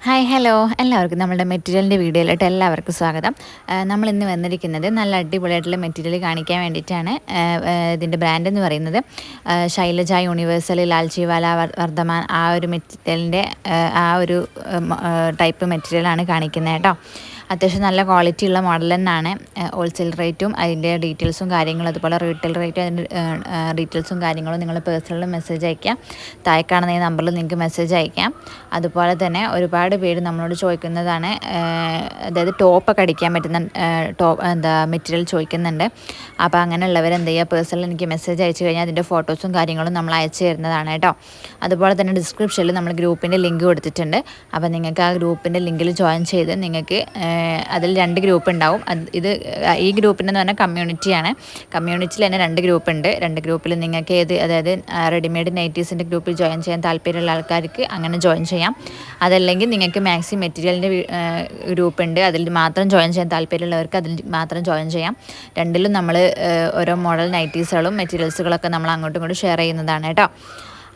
Hi hello എല്ലാവർക്കും നമ്മുടെ മെറ്റീരിയലിൻ്റെ വീഡിയോയിലോട്ട് എല്ലാവർക്കും സ്വാഗതം. നമ്മളിന്ന് വന്നിരിക്കുന്നത് നല്ല അടിപൊളിയായിട്ടുള്ള മെറ്റീരിയൽ കാണിക്കാൻ വേണ്ടിയിട്ടാണ്. ഇതിൻ്റെ ബ്രാൻഡ് എന്ന് പറയുന്നത് ശൈലജ യൂണിവേഴ്സൽ ലാൽജിവാല വർദ്ധമാൻ ആ ഒരു മെറ്റീരിയലിൻ്റെ ആ ഒരു ടൈപ്പ് മെറ്റീരിയലാണ് കാണിക്കുന്നത് കേട്ടോ. അത്യാവശ്യം നല്ല ക്വാളിറ്റി ഉള്ള മോഡൽ തന്നെയാണ്. ഹോൾസെയിൽ റേറ്റും അതിൻ്റെ ഡീറ്റെയിൽസും കാര്യങ്ങളും അതുപോലെ റീറ്റെയിൽ റേറ്റും അതിൻ്റെ ഡീറ്റെയിൽസും കാര്യങ്ങളും നിങ്ങൾ പേഴ്സണൽ മെസ്സേജ് അയക്കാം. താഴെ കാണുന്ന ഈ നമ്പറിൽ നിങ്ങൾക്ക് മെസ്സേജ് അയക്കാം. അതുപോലെ തന്നെ ഒരുപാട് പേര് നമ്മളോട് ചോദിക്കുന്നതാണ്, അതായത് ടോപ്പൊക്കെ അടിക്കാൻ പറ്റുന്ന മെറ്റീരിയൽ ചോദിക്കുന്നുണ്ട്. അപ്പോൾ അങ്ങനെയുള്ളവർ എന്ത് ചെയ്യുക, പേഴ്സണൽ എനിക്ക് മെസ്സേജ് അയച്ചു കഴിഞ്ഞാൽ അതിൻ്റെ ഫോട്ടോസും കാര്യങ്ങളും നമ്മൾ അയച്ചു തരുന്നതാണ് കേട്ടോ. അതുപോലെ തന്നെ ഡിസ്ക്രിപ്ഷനിൽ നമ്മൾ ഗ്രൂപ്പിൻ്റെ ലിങ്ക് കൊടുത്തിട്ടുണ്ട്. അപ്പോൾ നിങ്ങൾക്ക് ആ ഗ്രൂപ്പിൻ്റെ ലിങ്കിൽ ജോയിൻ ചെയ്ത് നിങ്ങൾക്ക് അതിൽ 2 ഗ്രൂപ്പ് ഉണ്ടാവും. ഈ ഗ്രൂപ്പിൻ്റെ എന്ന് പറഞ്ഞാൽ കമ്മ്യൂണിറ്റിയാണ്. കമ്മ്യൂണിറ്റിയിൽ തന്നെ 2 ഗ്രൂപ്പ് ഉണ്ട്. 2 ഗ്രൂപ്പിൽ നിങ്ങൾക്ക് അതായത് റെഡിമെയ്ഡ് നൈറ്റീസിൻ്റെ ഗ്രൂപ്പിൽ ജോയിൻ ചെയ്യാൻ താല്പര്യമുള്ള ആൾക്കാർക്ക് അങ്ങനെ ജോയിൻ ചെയ്യാം. അതല്ലെങ്കിൽ നിങ്ങൾക്ക് മാക്സി മെറ്റീരിയലിൻ്റെ ഗ്രൂപ്പ് ഉണ്ട്, അതിൽ മാത്രം ജോയിൻ ചെയ്യാൻ താല്പര്യമുള്ളവർക്ക് അതിൽ മാത്രം ജോയിൻ ചെയ്യാം. രണ്ടിലും നമ്മൾ ഓരോ മോഡൽ നൈറ്റീസുകളും മെറ്റീരിയൽസുകളൊക്കെ നമ്മൾ അങ്ങോട്ടും ഇങ്ങോട്ടും ഷെയർ ചെയ്യുന്നതാണ് കേട്ടോ.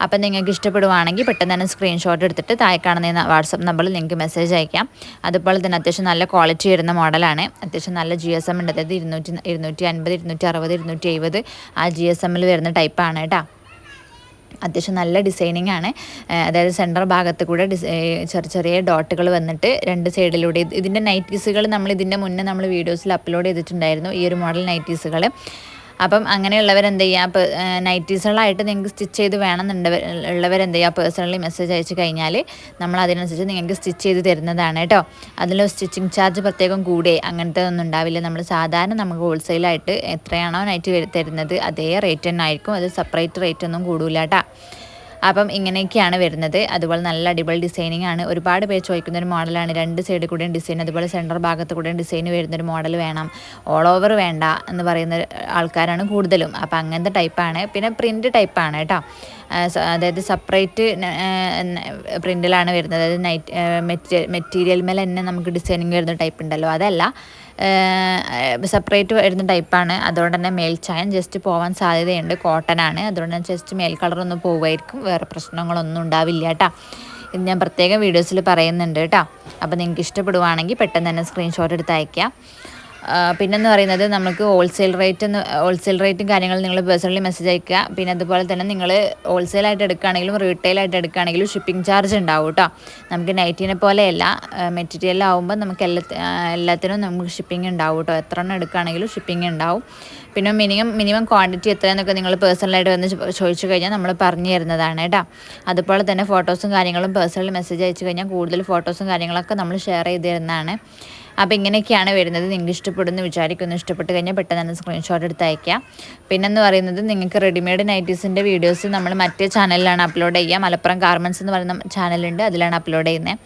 അപ്പം നിങ്ങൾക്ക് ഇഷ്ടപ്പെടുവാണെങ്കിൽ പെട്ടെന്ന് തന്നെ സ്ക്രീൻഷോട്ട് എടുത്തിട്ട് താഴെ കാണുന്ന വാട്സപ്പ് നമ്പറിൽ നിങ്ങൾക്ക് മെസ്സേജ് അയക്കാം. അതുപോലെ തന്നെ അത്യാവശ്യം നല്ല ക്വാളിറ്റി വരുന്ന മോഡലാണ്. അത്യാവശ്യം നല്ല GSM ഉണ്ട്, അതായത് 250, 260, 270 ആ GSMൽ വരുന്ന ടൈപ്പാണ് കേട്ടോ. അത്യാവശ്യം നല്ല ഡിസൈനിങ് ആണ്. അതായത് സെൻറ്റർ ഭാഗത്ത് കൂടെ ചെറിയ ഡോട്ടുകൾ വന്നിട്ട് 2 സൈഡിലൂടെ ഇതിൻ്റെ നൈറ്റീസുകൾ നമ്മൾ ഇതിൻ്റെ മുന്നേ നമ്മൾ വീഡിയോസിൽ അപ്ലോഡ് ചെയ്തിട്ടുണ്ടായിരുന്നു, ഈ ഒരു മോഡൽ നൈറ്റീസുകൾ. അപ്പം അങ്ങനെയുള്ളവർ എന്ത് ചെയ്യുക, നൈറ്റീസുകളായിട്ട് നിങ്ങൾക്ക് സ്റ്റിച്ച് ചെയ്ത് ഉള്ളവരെന്ത് ചെയ്യുക, പേഴ്സണലി മെസ്സേജ് അയച്ചു കഴിഞ്ഞാൽ നമ്മൾ അതിനനുസരിച്ച് നിങ്ങൾക്ക് സ്റ്റിച്ച് ചെയ്ത് തരുന്നതാണ് കേട്ടോ. അതിൽ സ്റ്റിച്ചിങ് ചാർജ് പ്രത്യേകം കൂടെ അങ്ങനത്തെ ഒന്നും ഉണ്ടാവില്ല. നമ്മൾ സാധാരണ നമുക്ക് ഹോൾസെയിലായിട്ട് എത്രയാണോ നൈറ്റ് തരുന്നത് അതേ റേറ്റ് തന്നെ ആയിരിക്കും. അത് സെപ്പറേറ്റ് റേറ്റ് ഒന്നും കൂടില്ല കേട്ടോ. അപ്പം ഇങ്ങനെയൊക്കെയാണ് വരുന്നത്. അതുപോലെ നല്ല അടിപൊളി ഡിസൈനിങ് ആണ്. ഒരുപാട് പേര് ചോദിക്കുന്നൊരു മോഡലാണ്. 2 സൈഡിൽ കൂടെയും ഡിസൈൻ, അതുപോലെ സെൻറ്റർ ഭാഗത്ത് കൂടെയും ഡിസൈൻ വരുന്നൊരു മോഡൽ വേണം, ഓൾ ഓവർ വേണ്ട എന്ന് പറയുന്ന ആൾക്കാരാണ് കൂടുതലും. അപ്പം അങ്ങനത്തെ ടൈപ്പാണ്. പിന്നെ പ്രിൻറ്റ് ടൈപ്പാണ് കേട്ടോ. അതായത് സെപ്പറേറ്റ് പ്രിൻറ്റിലാണ് വരുന്നത്. അതായത് മെറ്റീരിയൽ മേലെ തന്നെ നമുക്ക് ഡിസൈനിങ് വരുന്ന ടൈപ്പ് ഉണ്ടല്ലോ, അതല്ല, സെപ്പറേറ്റ് വരുന്ന ടൈപ്പാണ്. അതുകൊണ്ട് തന്നെ മേൽ ചായം ജസ്റ്റ് പോകാൻ സാധ്യതയുണ്ട്. കോട്ടനാണ്, അതുകൊണ്ട് തന്നെ ജസ്റ്റ് മേൽ കളറൊന്നും പോകുമായിരിക്കും, വേറെ പ്രശ്നങ്ങളൊന്നും ഉണ്ടാവില്ല കേട്ടോ. ഇത് ഞാൻ പ്രത്യേകം വീഡിയോസിൽ പറയുന്നുണ്ട് കേട്ടോ. അപ്പോൾ നിങ്ങൾക്ക് ഇഷ്ടപ്പെടുവാണെങ്കിൽ പെട്ടെന്ന് തന്നെ സ്ക്രീൻഷോട്ട് എടുത്ത് അയയ്ക്കുക. പിന്നെന്ന് പറയുന്നത് നമുക്ക് ഹോൾസെയിൽ റേറ്റും കാര്യങ്ങളും നിങ്ങൾ പേഴ്സണലി മെസ്സേജ് അയക്കുക. പിന്നെ അതുപോലെ തന്നെ നിങ്ങൾ ഹോൾസെയിലായിട്ട് എടുക്കുകയാണെങ്കിലും റീറ്റെയിലായിട്ട് എടുക്കുകയാണെങ്കിലും ഷിപ്പിംഗ് ചാർജ് ഉണ്ടാവും കേട്ടോ. നമുക്ക് നൈറ്റിനെ പോലെയല്ല, മെറ്റീരിയലാവുമ്പോൾ നമുക്ക് എല്ലാത്തിനും നമുക്ക് ഷിപ്പിംഗ് ഉണ്ടാവും കേട്ടോ. എത്ര എണ്ണം എടുക്കുകയാണെങ്കിലും ഷിപ്പിംഗ് ഉണ്ടാവും. പിന്നെ മിനിമം ക്വാണ്ടിറ്റി എത്രയെന്നൊക്കെ നിങ്ങൾ പേഴ്സണലായിട്ട് വന്ന് ചോദിച്ചു കഴിഞ്ഞാൽ നമ്മൾ പറഞ്ഞു തരുന്നതാണ് കേട്ടോ. അതുപോലെ തന്നെ ഫോട്ടോസും കാര്യങ്ങളും പേഴ്സണലി മെസ്സേജ് അയച്ചു കഴിഞ്ഞാൽ കൂടുതൽ ഫോട്ടോസും കാര്യങ്ങളൊക്കെ നമ്മൾ ഷെയർ ചെയ്ത് തരുന്നതാണ്. അപ്പോൾ ഇങ്ങനെയൊക്കെയാണ് വരുന്നത്. നിങ്ങൾക്ക് ഇഷ്ടപ്പെടുന്നു വിചാരിക്കുന്നു. ഇഷ്ടപ്പെട്ട് കഴിഞ്ഞാൽ പെട്ടെന്ന് തന്നെ സ്ക്രീൻഷോട്ട് എടുത്ത് അയക്കുക. പിന്നെന്ന് പറയുന്നത് നിങ്ങൾക്ക് റെഡിമെയ്ഡ് നൈറ്റീസിൻ്റെ വീഡിയോസ് നമ്മൾ മറ്റേ ചാനലിലാണ് അപ്ലോഡ് ചെയ്യുക. മലപ്പുറം ഗാർമെൻറ്റ്സ് എന്ന് പറയുന്ന ചാനലുണ്ട്, അതിലാണ് അപ്ലോഡ് ചെയ്യുന്നത്.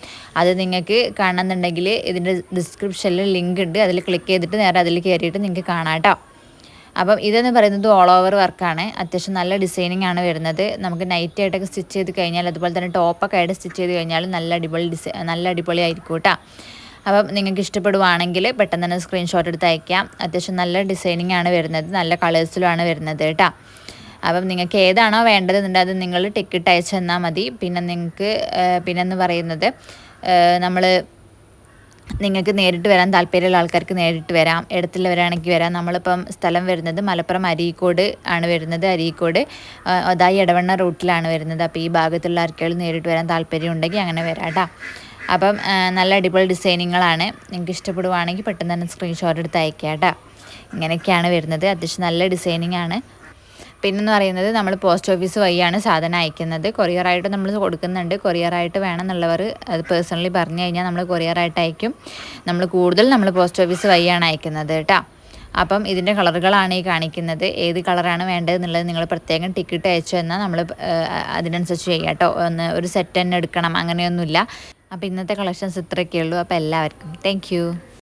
അത് നിങ്ങൾക്ക് കാണണമെന്നുണ്ടെങ്കിൽ ഇതിൻ്റെ ഡിസ്ക്രിപ്ഷനിൽ ലിങ്ക് ഉണ്ട്, അതിൽ ക്ലിക്ക് ചെയ്തിട്ട് നേരെ അതിൽ കയറിയിട്ട് നിങ്ങൾക്ക് കാണാം കേട്ടോ. അപ്പം ഇതെന്ന് പറയുന്നത് ഓൾ ഓവർ വർക്കാണ്. അത്യാവശ്യം നല്ല ഡിസൈനിങ് ആണ് വരുന്നത്. നമുക്ക് നൈറ്റ് ആയിട്ടൊക്കെ സ്റ്റിച്ച് ചെയ്ത് കഴിഞ്ഞാൽ, അതുപോലെ തന്നെ ടോപ്പൊക്കെ ആയിട്ട് സ്റ്റിച്ച് ചെയ്ത് കഴിഞ്ഞാൽ നല്ല അടിപൊളി ആയിരിക്കും കേട്ടോ. അപ്പം നിങ്ങൾക്ക് ഇഷ്ടപ്പെടുവാണെങ്കിൽ പെട്ടെന്ന് തന്നെ സ്ക്രീൻഷോട്ട് എടുത്ത് അയക്കാം. അത്യാവശ്യം നല്ല ഡിസൈനിങ് ആണ് വരുന്നത്, നല്ല കളേഴ്സിലുമാണ് വരുന്നത് കേട്ടോ. അപ്പം നിങ്ങൾക്ക് ഏതാണോ വേണ്ടതെന്നുണ്ട് അത് നിങ്ങൾ ടിക്കറ്റ് അയച്ചു തന്നാൽ മതി. പിന്നെന്ന് പറയുന്നത് നിങ്ങൾക്ക് നേരിട്ട് വരാൻ താല്പര്യമുള്ള ആൾക്കാർക്ക് നേരിട്ട് വരാം, എടുത്തുള്ളവരാണെങ്കിൽ വരാം. നമ്മളിപ്പം സ്ഥലം വരുന്നത് മലപ്പുറം അരീക്കോട് ആണ് വരുന്നത്. അരീക്കോട് അതായി എടവണ്ണ റൂട്ടിലാണ് വരുന്നത്. അപ്പോൾ ഈ ഭാഗത്തുള്ള ആർക്കെങ്കിലും നേരിട്ട് വരാൻ താല്പര്യം ഉണ്ടെങ്കിൽ അങ്ങനെ വരാം കേട്ടോ. അപ്പം നല്ല അടിപൊളി ഡിസൈനിങ്ങുകളാണ്. നിങ്ങൾക്ക് ഇഷ്ടപ്പെടുവാണെങ്കിൽ പെട്ടെന്ന് തന്നെ സ്ക്രീൻഷോട്ട് എടുത്ത് അയക്കുക കേട്ടോ. ഇങ്ങനെയൊക്കെയാണ് വരുന്നത്. അത്യാവശ്യം നല്ല ഡിസൈനിങ് ആണ്. പിന്നെന്ന് പറയുന്നത് നമ്മൾ പോസ്റ്റ് ഓഫീസ് വഴിയാണ് സാധനം അയക്കുന്നത്. കൊറിയറായിട്ട് നമ്മൾ കൊടുക്കുന്നുണ്ട്. കൊറിയറായിട്ട് വേണമെന്നുള്ളവർ അത് പേഴ്സണലി പറഞ്ഞു കഴിഞ്ഞാൽ നമ്മൾ കൊറിയറായിട്ട് അയക്കും. നമ്മൾ പോസ്റ്റ് ഓഫീസ് വഴിയാണ് അയക്കുന്നത് കേട്ടോ. അപ്പം ഇതിൻ്റെ കളറുകളാണ് ഈ കാണിക്കുന്നത്. ഏത് കളറാണ് വേണ്ടതെന്നുള്ളത് നിങ്ങൾ പ്രത്യേകം ടിക്കറ്റ് അയച്ചു തന്നാൽ നമ്മൾ അതിനനുസരിച്ച് ചെയ്യാം കേട്ടോ. ഒരു സെറ്റ് തന്നെ എടുക്കണം അങ്ങനെയൊന്നുമില്ല. അപ്പോൾ ഇന്നത്തെ കളക്ഷൻസ് ഇത്രയൊക്കെ ഉള്ളൂ. അപ്പോൾ എല്ലാവർക്കും താങ്ക്